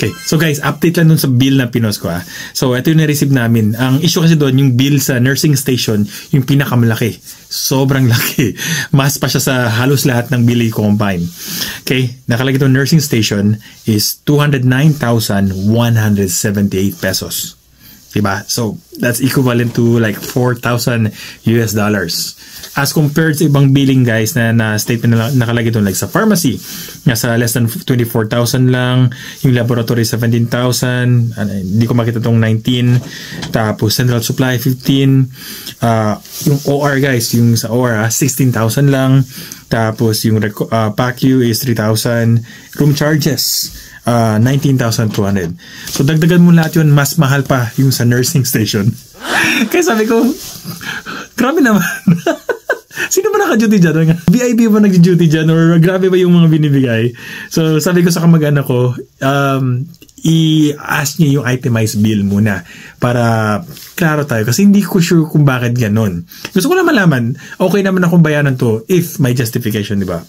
Okay, so guys, update lang dun sa bill na pinost ko ah. So, ito yung na-receive namin. Ang issue kasi doon, yung bill sa nursing station, yung pinakamalaki. Sobrang laki. Mas pa siya sa halos lahat ng bill i-combine. Okay, nakalagay doon, nursing station is 209,178 pesos. Diba? So, that's equivalent to like $4,000 US. As compared sa ibang billing guys na statement na nakalagay doon like sa pharmacy, nasa less than 24,000 lang, yung laboratory 17,000, hindi ko makita tong 19, tapos central supply 15, yung OR guys, yung sa OR 16,000 lang, tapos yung PACU is 3,000, room charges 19,200. So dagdagan mo lahat yun, mas mahal pa yung sa nursing station. Kaya sabi ko, grabe naman. Sino ba naka-duty dyan? VIP ba nag-duty dyan? Or grabe ba yung mga binibigay? So, sabi ko sa kamag-anak ko, i-ask niyo yung itemized bill muna para klaro tayo. Kasi hindi ko sure kung bakit ganon. Gusto ko lang malaman, okay naman akong bayanan to if may justification, di ba?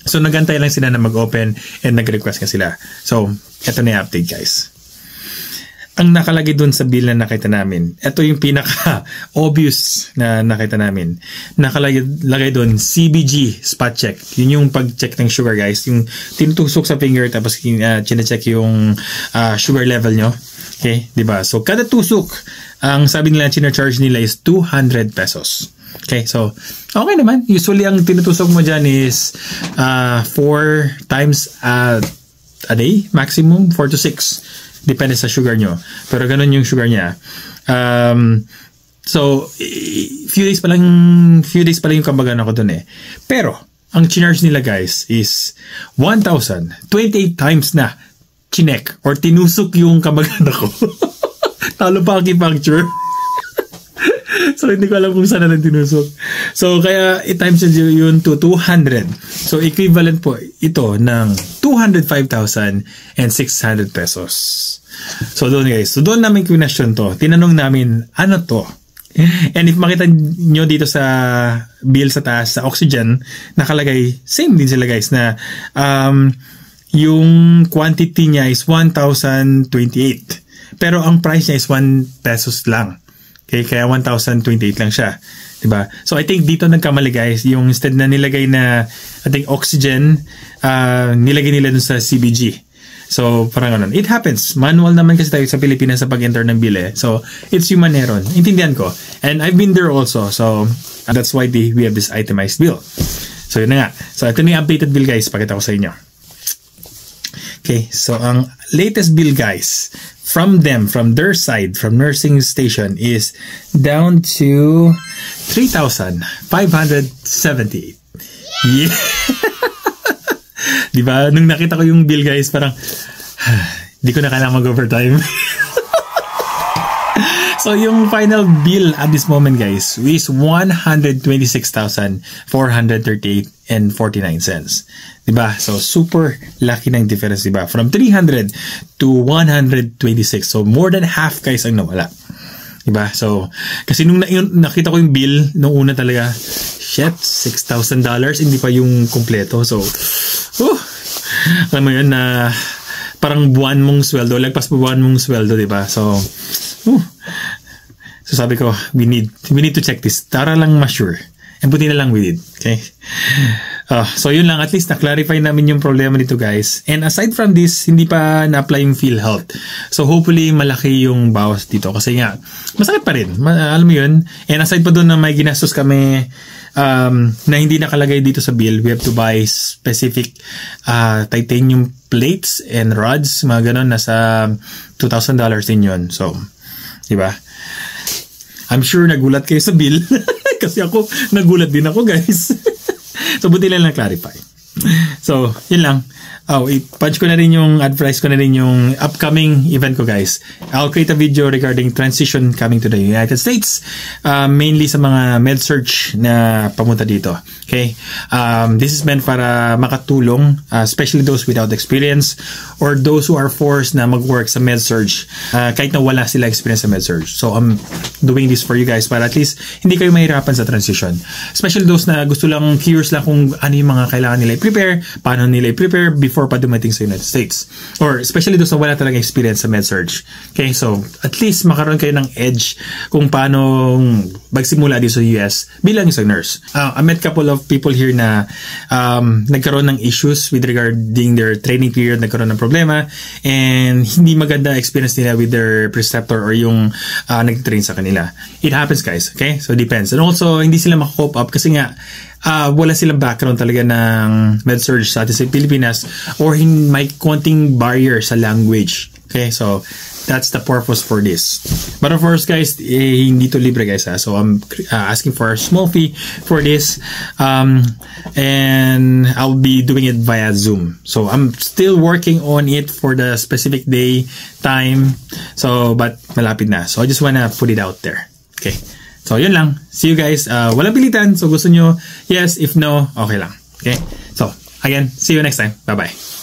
So, nagantay lang sila na mag-open and nag-request ka sila. So, eto na yung update, guys. Ang nakalagay dun sa bill na nakita namin, ito yung pinaka-obvious na nakita namin. Nakalagay dun, CBG spot check. Yun yung pag-check ng sugar guys. Yung tinutusok sa finger tapos chine-check yung sugar level nyo. Okay, diba? So, kada tusok, ang sabi nila, chine-charge nila is 200 pesos. Okay, so, okay naman. Usually, ang tinutusok mo dyan is 4 times a day, maximum 4 to 6. Depende sa sugar nyo. Pero ganun yung sugar niya. So, few days pa lang yung kambagan ako dun eh. Pero, ang charge nila guys is 1,028 times na chinek or tinusok yung kambagan ako. Talo pa acupuncture. So, hindi ko alam kung saan na tinusok. So, kaya i-times yun to 200. So, equivalent po ito ng 205,600 pesos. So, doon guys. So, doon namin question to. Tinanong namin, ano to? And if makita nyo dito sa bill sa taas, sa oxygen, nakalagay, same din sila guys, na yung quantity niya is 1,028. Pero ang price niya is 1 pesos lang. Okay, kaya 1,028 lang siya. Diba? So, I think dito nagkamali guys. Yung instead na nilagay na, I think, oxygen, nilagay nila dun sa CBG. So, parang ganun. It happens. Manual naman kasi tayo sa Pilipinas sa pag-enter ng bill eh. So, it's human error. Intindihan ko. And I've been there also. So, that's why we have this itemized bill. So, yun na nga. So, ito na yung updated bill guys. Pakita ko sa inyo. Okay, so ang latest bill guys, from their side, from nursing station is down to 3,578. Yeah! Diba? Nung nakita ko yung bill guys, parang, di ko na kailangan mag-overtime. So, yung final bill at this moment, guys, is 126,438 and 49 cents. Diba? So, super laki ng difference, diba? From 300 to 126. So, more than half, guys, ang nawala. Diba? So, kasi nung nakita ko yung bill, nung una talaga, shit, $6,000, hindi pa yung kompleto. So, alam mo yun na parang buwan mong sweldo, lagpas pa buwan mong sweldo, diba? So, so sabi ko, we need to check this. Tara lang ma-sure. And buti na lang we did. Okay? So yun lang, at least na-clarify namin yung problema nito guys. And aside from this, hindi pa na-apply yung PhilHealth. So hopefully malaki yung bawas dito. Kasi nga, masakit pa rin. Alam mo yun. And aside pa doon na may ginastos kami na hindi nakalagay dito sa bill, we have to buy specific titanium plates and rods. Mga ganun, nasa $2,000 din yun. So, diba? I'm sure nagulat kayo sa bill. Kasi ako, nagulat din ako guys. So, buti lang na-clarify. So, yun lang. I-punch ko na rin yung, advertise ko na rin yung upcoming event ko guys. I'll create a video regarding transition coming to the United States. Mainly sa mga med-surg na pamunta dito. Okay? This is meant para makatulong, especially those without experience or those who are forced na mag-work sa med-surg kahit na wala sila experience sa med-surg. So, I'm doing this for you guys para at least hindi kayo mahirapan sa transition. Especially those na gusto lang, curious lang kung ano yung mga kailangan nila i-prepare, paano nila i-prepare, prepare before pa dumating sa United States. Or especially doon sa wala talaga experience sa med-surg. Okay, so at least makaroon kayo ng edge kung paano magsimula dito sa US bilang isang nurse. I met couple of people here na nagkaroon ng issues with regarding their training period, nagkaroon ng problema, and hindi maganda experience nila with their preceptor or yung nag-train sa kanila. It happens, guys. Okay, so depends. And also, hindi sila makakope up kasi nga wala silang background talaga ng med-surg sa atin sa Pilipinas, or may konting barrier sa language. Okay, so that's the purpose for this. But of course, guys, hindi to libre, guys. So I'm asking for a small fee for this, and I'll be doing it via Zoom. So I'm still working on it for the specific day, time. So, but malapit na. So I just wanna put it out there. Okay. So, yun lang. See you guys. Walang pilitan. So, gusto nyo, yes. If no, okay lang. Okay? So, again, see you next time. Bye-bye.